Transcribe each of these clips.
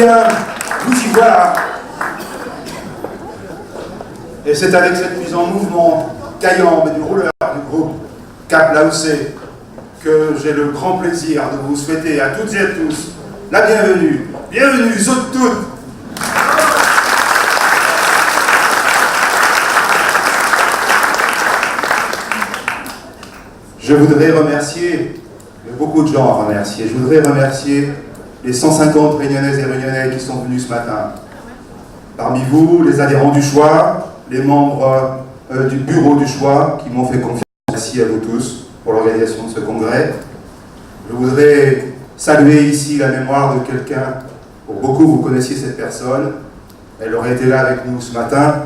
bien, vous y voilà. Et c'est avec cette mise en mouvement caillant, mais du rouleur du groupe Cap Laossé que j'ai le grand plaisir de vous souhaiter à toutes et à tous la bienvenue. Bienvenue, toutes. Je voudrais remercier, il y a beaucoup de gens à remercier, je voudrais remercier les 150 Réunionnaises et Réunionnais qui sont venus ce matin. Parmi vous, les adhérents du choix, les membres du bureau du choix qui m'ont fait confiance. Merci à vous tous pour l'organisation de ce congrès. Je voudrais saluer ici la mémoire de quelqu'un, pour beaucoup vous connaissiez cette personne, elle aurait été là avec nous ce matin,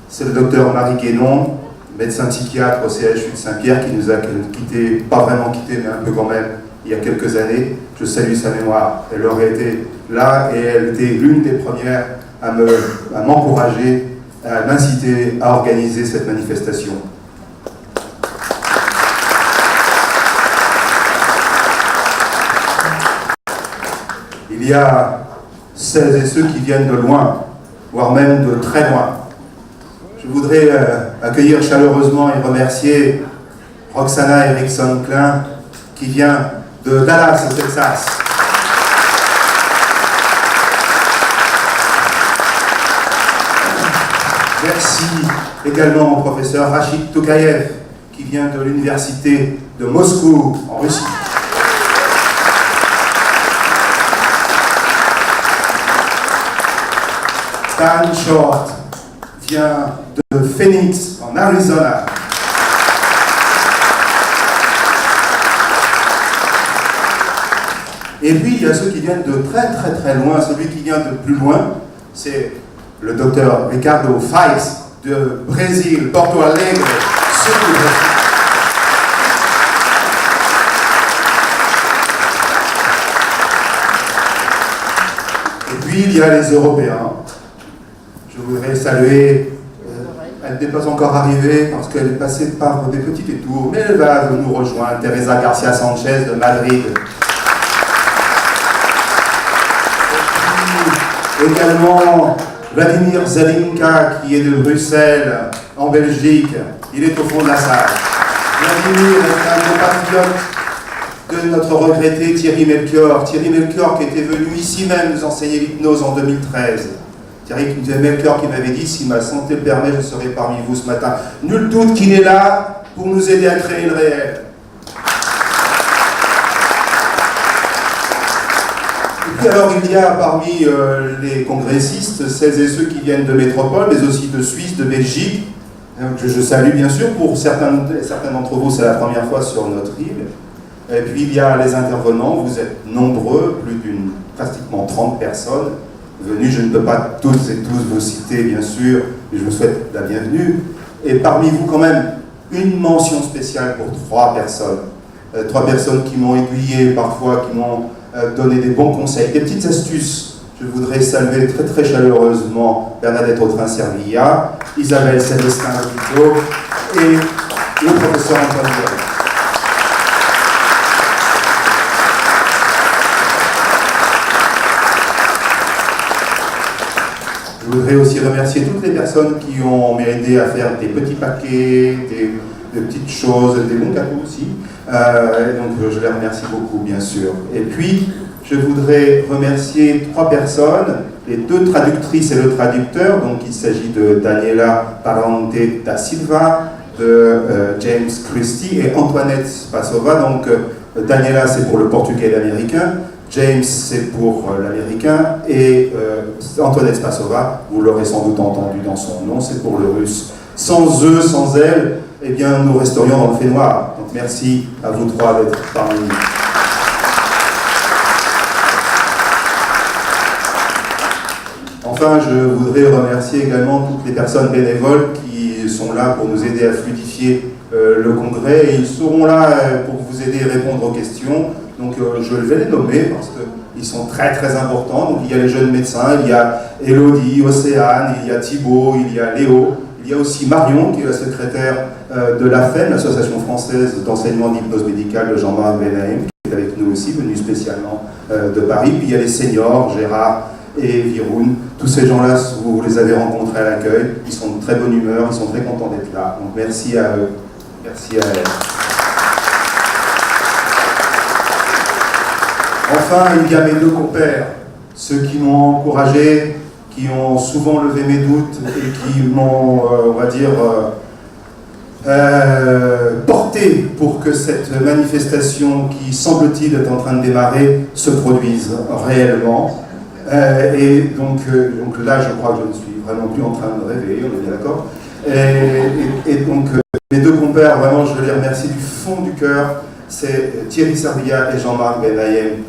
c'est le docteur Marie Guénon, médecin psychiatre au CHU de Saint-Pierre qui nous a quitté, pas vraiment quitté, mais un peu quand même, il y a quelques années. Je salue sa mémoire. Elle aurait été là et elle était l'une des premières à m'encourager, à m'inciter à organiser cette manifestation. Il y a celles et ceux qui viennent de loin, voire même de très loin. Je voudrais accueillir chaleureusement et remercier Roxana Erickson-Klein qui vient de Dallas, au Texas. Merci également au professeur Rachid Toukayev qui vient de l'université de Moscou, en Russie. Dan Short vient de Phoenix, en Arizona. Et puis, il y a ceux qui viennent de très loin. Celui qui vient de plus loin, c'est le docteur Ricardo Fais de Brésil, Porto Alegre, sud du Brésil. Et puis, il y a les Européens. Je voudrais saluer, elle n'est pas encore arrivée parce qu'elle est passée par des petits détours, mais elle va nous rejoindre, Teresa Garcia Sanchez de Madrid. Et puis, également Vladimir Zelinka qui est de Bruxelles, en Belgique. Il est au fond de la salle. Vladimir est un compatriote de notre regretté Thierry Melchior. Thierry Melchior qui était venu ici même nous enseigner l'hypnose en 2013. Thierry Melchior qui m'avait dit « Si ma santé le permet, je serai parmi vous ce matin ». Nul doute qu'il est là pour nous aider à créer le réel. Et puis alors il y a parmi les congressistes, celles et ceux qui viennent de métropole, mais aussi de Suisse, de Belgique, que je salue bien sûr. Pour certains d'entre vous, c'est la première fois sur notre île. Et puis il y a les intervenants, vous êtes nombreux, plus d'une pratiquement 30 personnes venus. Je ne peux pas toutes et tous vous citer bien sûr, mais je vous souhaite la bienvenue. Et parmi vous quand même, une mention spéciale pour 3 personnes. 3 personnes qui m'ont aiguillé parfois, qui m'ont donné des bons conseils, des petites astuces. Je voudrais saluer très chaleureusement Bernadette Autrin-Servilla, Isabelle Célestin-Lopito et le professeur Antoine Guérin. Je voudrais aussi remercier toutes les personnes qui ont aidé à faire des petits paquets, des petites choses, des bons cadeaux aussi. Donc je les remercie beaucoup, bien sûr. Et puis, je voudrais remercier 3 personnes, les 2 traductrices et le traducteur. Donc il s'agit de Daniela Parente da Silva, de James Christie et Antoinette Spasova. Donc Daniela, c'est pour le portugais et l'américain. James, c'est pour l'américain, et Antoinette Spasova, vous l'aurez sans doute entendu dans son nom, c'est pour le russe. Sans eux, sans elle, eh bien, nous resterions dans le fait noir. Donc merci à vous 3 d'être parmi nous. Enfin, je voudrais remercier également toutes les personnes bénévoles qui sont là pour nous aider à fluidifier le congrès, et ils seront là pour vous aider à répondre aux questions. Donc je vais les nommer parce qu'ils sont très importants. Donc il y a les jeunes médecins, il y a Elodie, Océane, il y a Thibaut, il y a Léo, il y a aussi Marion qui est la secrétaire de l'AFEM, l'Association française d'enseignement d'hypnose médicale de Jean-Marc Benaim, qui est avec nous aussi, venu spécialement de Paris. Puis il y a les seniors, Gérard et Viroun. Tous ces gens-là, vous les avez rencontrés à l'accueil, ils sont de très bonne humeur, ils sont très contents d'être là. Donc merci à eux, merci à elles. Enfin, il y a mes deux compères, ceux qui m'ont encouragé, qui ont souvent levé mes doutes et qui m'ont, on va dire, porté pour que cette manifestation qui, semble-t-il, est en train de démarrer, se produise réellement. Et donc là, je crois que je ne suis vraiment plus en train de rêver, on est bien d'accord. Et donc, mes deux compères, vraiment, je les remercie du fond du cœur. C'est Thierry Servilla et Jean-Marc Benayem.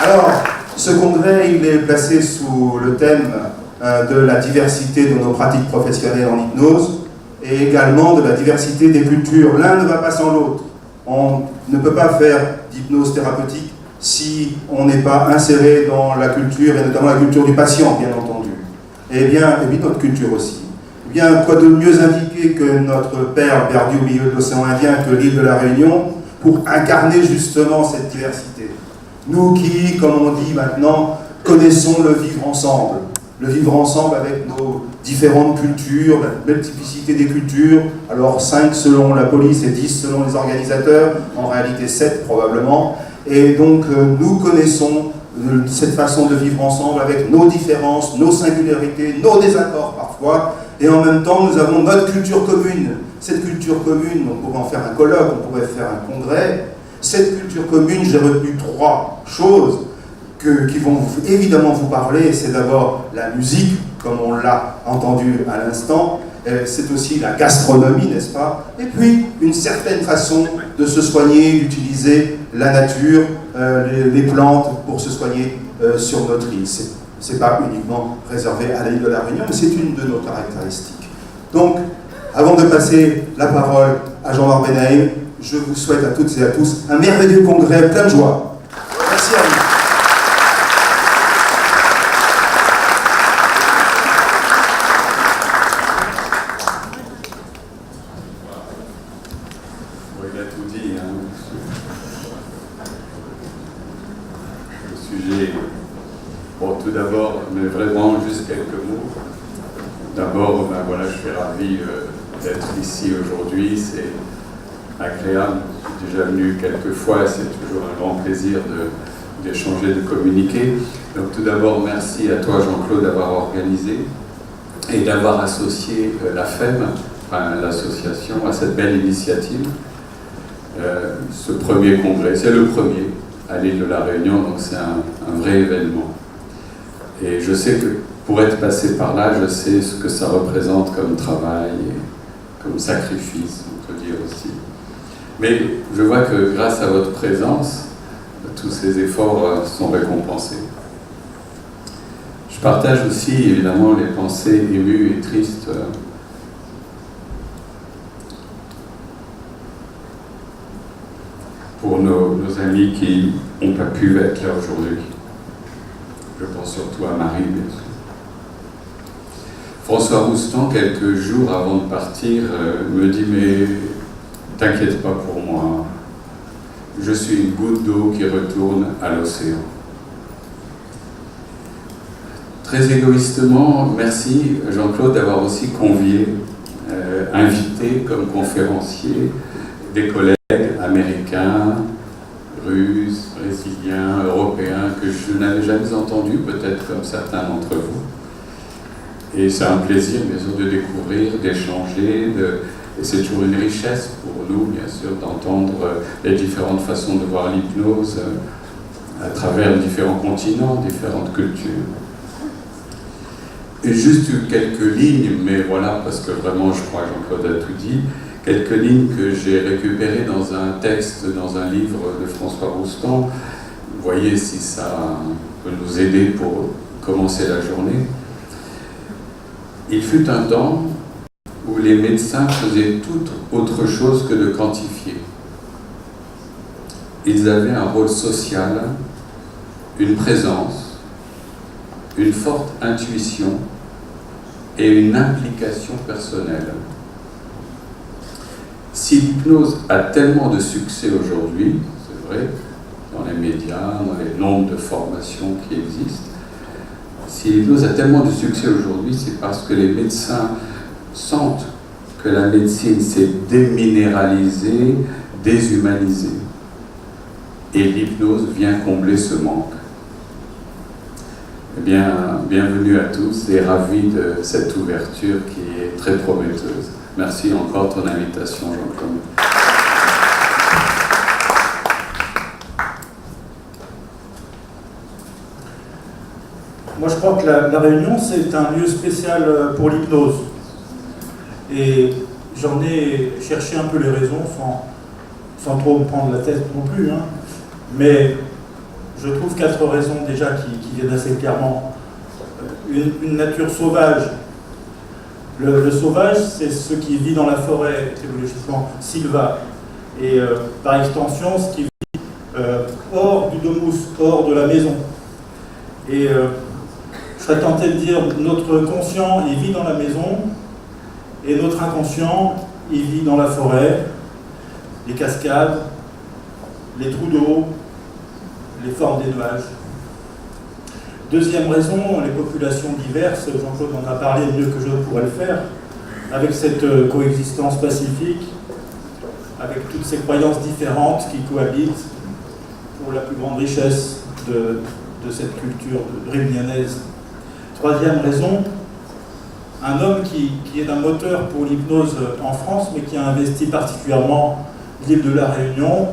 Alors, ce congrès, il est placé sous le thème de la diversité de nos pratiques professionnelles en hypnose et également de la diversité des cultures. L'un ne va pas sans l'autre. On ne peut pas faire d'hypnose thérapeutique si on n'est pas inséré dans la culture, et notamment la culture du patient, bien entendu. Et bien notre culture aussi. Eh bien, quoi de mieux indiqué que notre père perdu au milieu de l'océan Indien, que l'île de la Réunion, pour incarner justement cette diversité. Nous qui, comme on dit maintenant, connaissons le vivre ensemble. Le vivre ensemble avec nos différentes cultures, la multiplicité des cultures, alors 5 selon la police et 10 selon les organisateurs, en réalité 7 probablement. Et donc nous connaissons cette façon de vivre ensemble avec nos différences, nos singularités, nos désaccords parfois, et en même temps nous avons notre culture commune. Cette culture commune, on pourrait en faire un colloque, on pourrait faire un congrès. Cette culture commune, j'ai retenu 3 choses qui vont évidemment vous parler. C'est d'abord la musique, comme on l'a entendu à l'instant. C'est aussi la gastronomie, n'est-ce pas? Et puis, une certaine façon de se soigner, d'utiliser la nature, les plantes pour se soigner sur notre île. Ce n'est pas uniquement réservé à l'île de la Réunion, mais c'est une de nos caractéristiques. Donc, avant de passer la parole à Jean-Marc Benayem, je vous souhaite à toutes et à tous un merveilleux congrès plein de joie. Merci à vous. Il a tout dit. Hein. Le sujet. Bon, tout d'abord, mais vraiment juste quelques mots. D'abord, ben voilà, je suis ravi d'être ici aujourd'hui. C'est agréable. Je suis déjà venu quelques fois. C'est toujours un grand plaisir d'échanger, de communiquer. Donc, tout d'abord, merci à toi, Jean-Claude, d'avoir organisé et d'avoir associé la FEM, enfin, l'association, à cette belle initiative. Ce premier congrès, c'est le premier à l'île de la Réunion, donc c'est un vrai événement. Et je sais que pour être passé par là, je sais ce que ça représente comme travail, et comme sacrifice, on peut dire aussi. Mais je vois que grâce à votre présence, tous ces efforts sont récompensés. Je partage aussi évidemment les pensées émues et tristes pour nos amis qui n'ont pas pu être là aujourd'hui. Je pense surtout à Marie, bien sûr. François Roustan, quelques jours avant de partir, me dit « Mais t'inquiète pas pour moi, je suis une goutte d'eau qui retourne à l'océan. » Très égoïstement, merci Jean-Claude d'avoir aussi convié, invité comme conférencier des collègues américains, russes, brésiliens, européens, que je n'avais jamais entendus, peut-être comme certains d'entre vous. Et c'est un plaisir, bien sûr, de découvrir, d'échanger, et c'est toujours une richesse pour nous, bien sûr, d'entendre les différentes façons de voir l'hypnose à travers différents continents, différentes cultures. Et juste quelques lignes, mais voilà, parce que vraiment, je crois que Jean-Claude a tout dit, quelques lignes que j'ai récupérées dans un texte, dans un livre de François Roustan. Vous voyez si ça peut nous aider pour commencer la journée. Il fut un temps où les médecins faisaient tout autre chose que de quantifier. Ils avaient un rôle social, une présence, une forte intuition et une implication personnelle. Si l'hypnose a tellement de succès aujourd'hui, c'est vrai, dans les médias, dans les nombres de formations qui existent, si l'hypnose a tellement de succès aujourd'hui, c'est parce que les médecins sentent que la médecine s'est déminéralisée, déshumanisée. Et l'hypnose vient combler ce manque. Eh bien, bienvenue à tous et ravi de cette ouverture qui est très prometteuse. Merci encore de ton invitation, Jean-Claude. Moi, je crois que la Réunion, c'est un lieu spécial pour l'hypnose. Et j'en ai cherché un peu les raisons, sans trop me prendre la tête non plus. Hein. Mais je trouve 4 raisons déjà qui viennent assez clairement. Une nature sauvage. Le sauvage, c'est ce qui vit dans la forêt, étymologiquement silva. Et par extension, ce qui vit hors du domus, hors de la maison. Et je serais tenté de dire notre conscient, il vit dans la maison, et notre inconscient, il vit dans la forêt, les cascades, les trous d'eau, les formes des nuages. Deuxième raison, les populations diverses, Jean-Claude en a parlé mieux que je pourrais le faire, avec cette coexistence pacifique, avec toutes ces croyances différentes qui cohabitent pour la plus grande richesse de cette culture réunionnaise. Troisième raison, un homme qui est un moteur pour l'hypnose en France, mais qui a investi particulièrement l'île de la Réunion,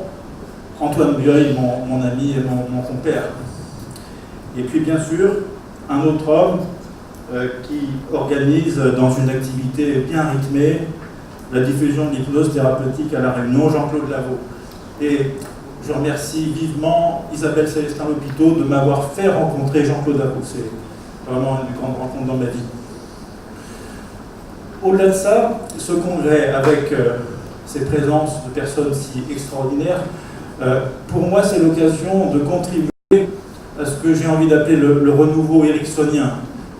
Antoine Bueil, mon ami et mon compère. Et puis bien sûr, un autre homme qui organise dans une activité bien rythmée la diffusion de l'hypnose thérapeutique à La Réunion, Jean-Claude Lavaux. Et je remercie vivement Isabelle Célestin-Lopiteau de m'avoir fait rencontrer Jean-Claude Lavaux. C'est vraiment une grande rencontre dans ma vie. Au-delà de ça, ce congrès, avec ces présences de personnes si extraordinaires, pour moi, c'est l'occasion de contribuer à ce que j'ai envie d'appeler le renouveau ericksonien.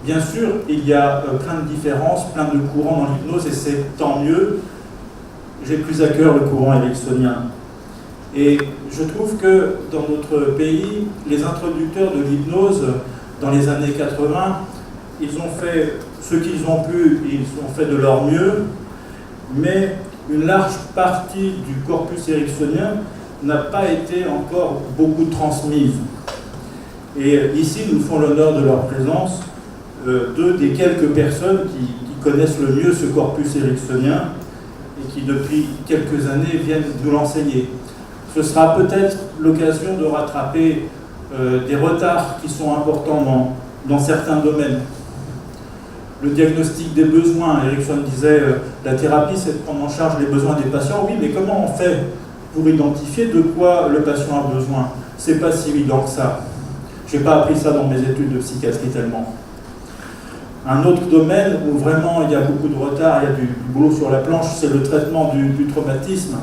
Bien sûr, il y a plein de différences, plein de courants dans l'hypnose, et c'est tant mieux. J'ai plus à cœur le courant ericksonien. Et je trouve que dans notre pays, les introducteurs de l'hypnose, dans les années 80, ils ont fait ce qu'ils ont pu, ils ont fait de leur mieux, mais une large partie du corpus ericksonien n'a pas été encore beaucoup transmise. Et ici, nous font l'honneur de leur présence, deux des quelques personnes qui connaissent le mieux ce corpus ericksonien et qui, depuis quelques années, viennent nous l'enseigner. Ce sera peut-être l'occasion de rattraper des retards qui sont importants dans certains domaines. Le diagnostic des besoins, Erickson disait, la thérapie, c'est de prendre en charge les besoins des patients. Oui, mais comment on fait pour identifier de quoi le patient a besoin? C'est pas si évident que ça. Je n'ai pas appris ça dans mes études de psychiatrie tellement. Un autre domaine où vraiment il y a beaucoup de retard, il y a du boulot sur la planche, c'est le traitement du traumatisme.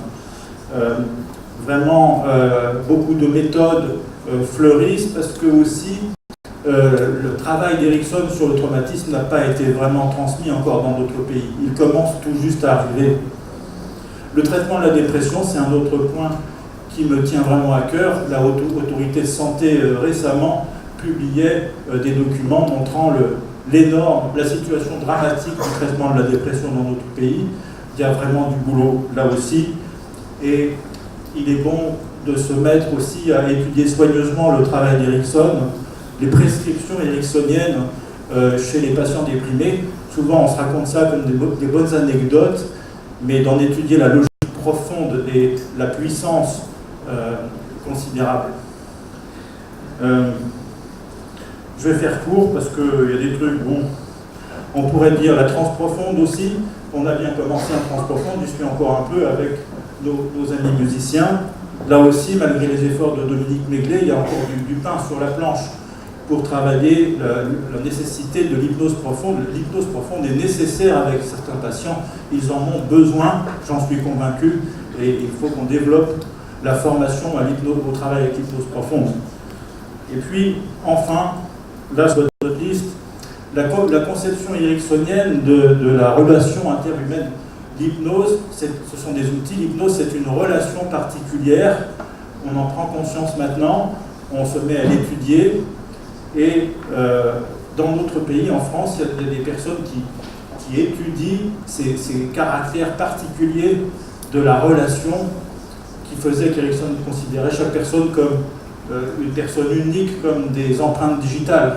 Beaucoup de méthodes fleurissent parce que aussi le travail d'Erickson sur le traumatisme n'a pas été vraiment transmis encore dans d'autres pays. Il commence tout juste à arriver. Le traitement de la dépression, c'est un autre point qui me tient vraiment à cœur. La Haute Autorité de Santé récemment publiait des documents montrant la situation dramatique du traitement de la dépression dans notre pays. Il y a vraiment du boulot là aussi. Et il est bon de se mettre aussi à étudier soigneusement le travail d'Erickson, les prescriptions ericksoniennes chez les patients déprimés. Souvent, on se raconte ça comme des bonnes anecdotes, mais d'en étudier la logique profonde et la puissance considérable. Je vais faire court parce qu'il y a des trucs, bon, on pourrait dire la transe profonde aussi. On a bien commencé en transe profonde, j'y suis encore un peu avec nos amis musiciens. Là aussi, malgré les efforts de Dominique Méglet, il y a encore du pain sur la planche pour travailler la nécessité de l'hypnose profonde. L'hypnose profonde est nécessaire avec certains patients, ils en ont besoin, j'en suis convaincu, et il faut qu'on développe la formation au travail avec l'hypnose profonde. Et puis, enfin, là sur notre liste, la conception ericksonienne de la relation interhumaine. l'hypnose, ce sont des outils. L'hypnose, c'est une relation particulière. On en prend conscience maintenant, on se met à l'étudier. Et dans d'autres pays, en France, il y a des personnes qui étudient ces caractères particuliers de la relation qui faisait qu'Erikson considérait chaque personne comme une personne unique, comme des empreintes digitales.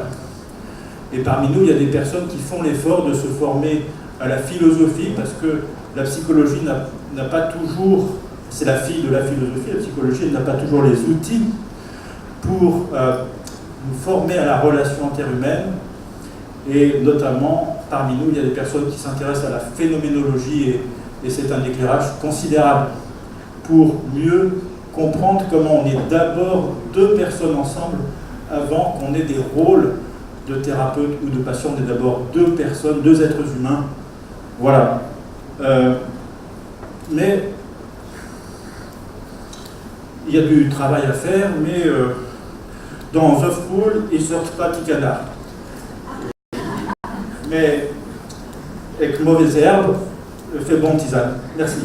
Et parmi nous, il y a des personnes qui font l'effort de se former à la philosophie, parce que la psychologie n'a pas toujours, c'est la fille de la philosophie, la psychologie n'a pas toujours les outils pour nous former à la relation interhumaine. Et notamment, parmi nous, il y a des personnes qui s'intéressent à la phénoménologie, et c'est un éclairage considérable pour mieux comprendre comment on est d'abord deux personnes ensemble avant qu'on ait des rôles de thérapeute ou de patient. On est d'abord deux personnes, deux êtres humains. Voilà. Mais il y a du travail à faire, mais dans The Fool, ils ne sortent pas petit canard. Mais avec mauvaise herbe, fait bon tisane. Merci.